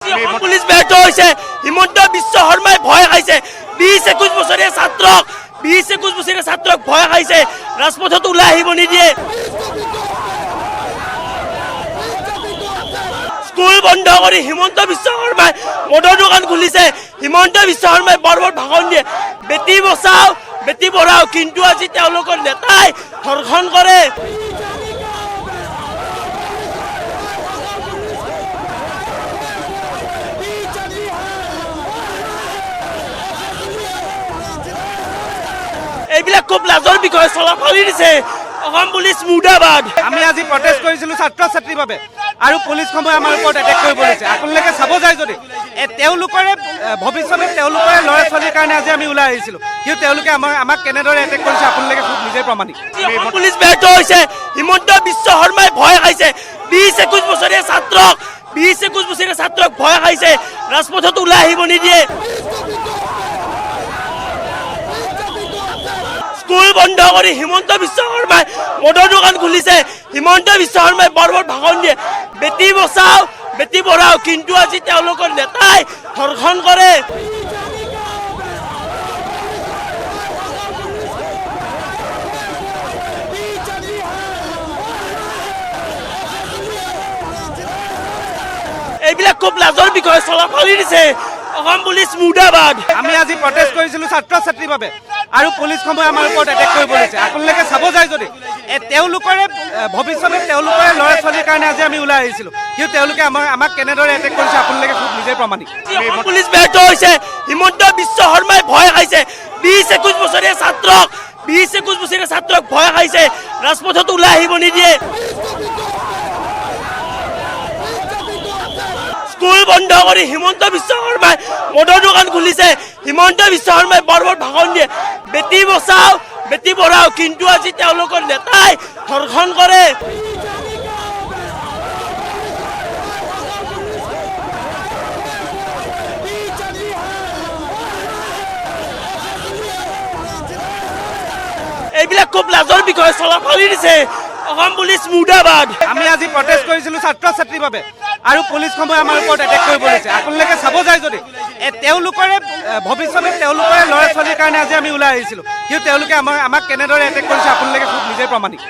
Police ব্যৰ্থ হয়েছে। হিমন্ত বিশ্ব শৰ্মাই ভয় খাইছে। 20-21 বছৰীয়া ছাত্ৰক 20-21 বছৰীয়া ছাত্ৰক ভয় খাইছে। ৰাজপথত ওলাই আহিব নিদিয়ে। স্কুল বন্ধ কৰি হিমন্ত বিশ্ব শৰ্মাই মদৰ দোকান খুলিছে। হিমন্ত বিশ্ব শৰ্মাই বৰবৰ ভাষণ দিয়ে, বেটি বচাও বেটি পঢ়াও, কিন্তু আজি তেওঁলোকৰ নেতাই ধৰ্ষণ কৰে। এইবিলাক খুব লাজৰ বিষয় চলাফালি দিছে। অসম পুলিচ মুৰ্দাবাদ। আমি আজি প্ৰটেষ্ট কৰিছিলো ছাত্ৰ ছাত্ৰীৰ বাবে, আৰু পুলিচসমূহে আমাৰ ওপৰত এটেক কৰিব লৈছে। আপোনালোকে চাব যায় যদি তেওঁলোকৰে ভৱিষ্যতে তেওঁলোকৰে ল'ৰা ছোৱালীৰ কাৰণে আজি আমি ওলাই আহিছিলোঁ, কিন্তু তেওঁলোকে আমাক কেনেদৰে এটেক কৰিছে আপোনালোকে খুব নিজে প্ৰমাণিক। অসম পুলিচ ব্যৰ্থ হৈছে। হিমন্ত বিশ্ব শৰ্মাই ভয় খাইছে। 20-21 বছৰীয়া ছাত্ৰক 20-21 বছৰীয়া ছাত্ৰক ভয় খাইছে। ৰাজপথত ওলাই আহিব নিদিয়ে। স্কুল বন্ধ কৰি হিমন্ত বিশ্ব শৰ্মাই মদৰ দোকান খুলিছে। হিমন্ত বিশ্ব শৰ্মাই বৰবৰ ভাষণ দিয়ে, বেটি বচাও বেটি পঢ়াও, কিন্তু আজি তেওঁলোকৰ নেতাই ধৰ্ষণ কৰে। এইবিলাক খুব লাজৰ বিষয় চলাফালি দিছে। অসম পুলিচ মুৰ্দাবাদ। আমি আজি প্ৰটেষ্ট কৰিছিলো ছাত্ৰ ছাত্ৰীৰ বাবে, আৰু পুলিচসমূহে আমাৰ ওপৰত এটেক কৰিব লৈছে। আপোনালোকে চাব যায় যদি তেওঁলোকৰে ভৱিষ্যতে তেওঁলোকৰে ল'ৰা ছোৱালীৰ কাৰণে আজি আমি ওলাই আহিছিলোঁ, কিন্তু তেওঁলোকে আমাক কেনেদৰে এটেক কৰিছে আপোনালোকে খুব নিজে প্ৰমাণিক। অসম পুলিচ ব্যৰ্থ হৈছে। হিমন্ত বিশ্ব শৰ্মাই ভয় খাইছে। 20-21 বছৰীয়া ছাত্ৰক 20-21 বছৰীয়া ছাত্ৰক ভয় খাইছে। ৰাজপথত ওলাই আহিব নিদিয়ে। স্কুল বন্ধ কৰি হিমন্ত বিশ্ব শৰ্মাই মদৰ দোকান খুলিছে। হিমন্ত বিশ্ব শৰ্মাই বৰবৰ ভাষণ দিয়ে, বেটি বচাও বেটি পঢ়াও, কিন্তু আজি তেওঁলোকৰ নেতাই ধৰ্ষণ কৰে। এইবিলাক খুব লাজৰ বিষয় চলাফালি দিছে। অসম পুলিচ মুৰ্দাবাদ। আমি আজি প্ৰটেষ্ট কৰিছিলো ছাত্ৰ ছাত্ৰীৰ বাবে, আৰু পুলিচসমূহে আমাৰ ওপৰত এটেক কৰিব লৈছে। আপোনালোকে চাব যায় যদি তেওঁলোকৰে ভৱিষ্যতে তেওঁলোকৰে ল'ৰা ছোৱালীৰ কাৰণে আজি আমি ওলাই আহিছিলোঁ, কিন্তু তেওঁলোকে আমাক কেনেদৰে এটেক কৰিছে আপোনালোকে খুব নিজে প্ৰমাণিক।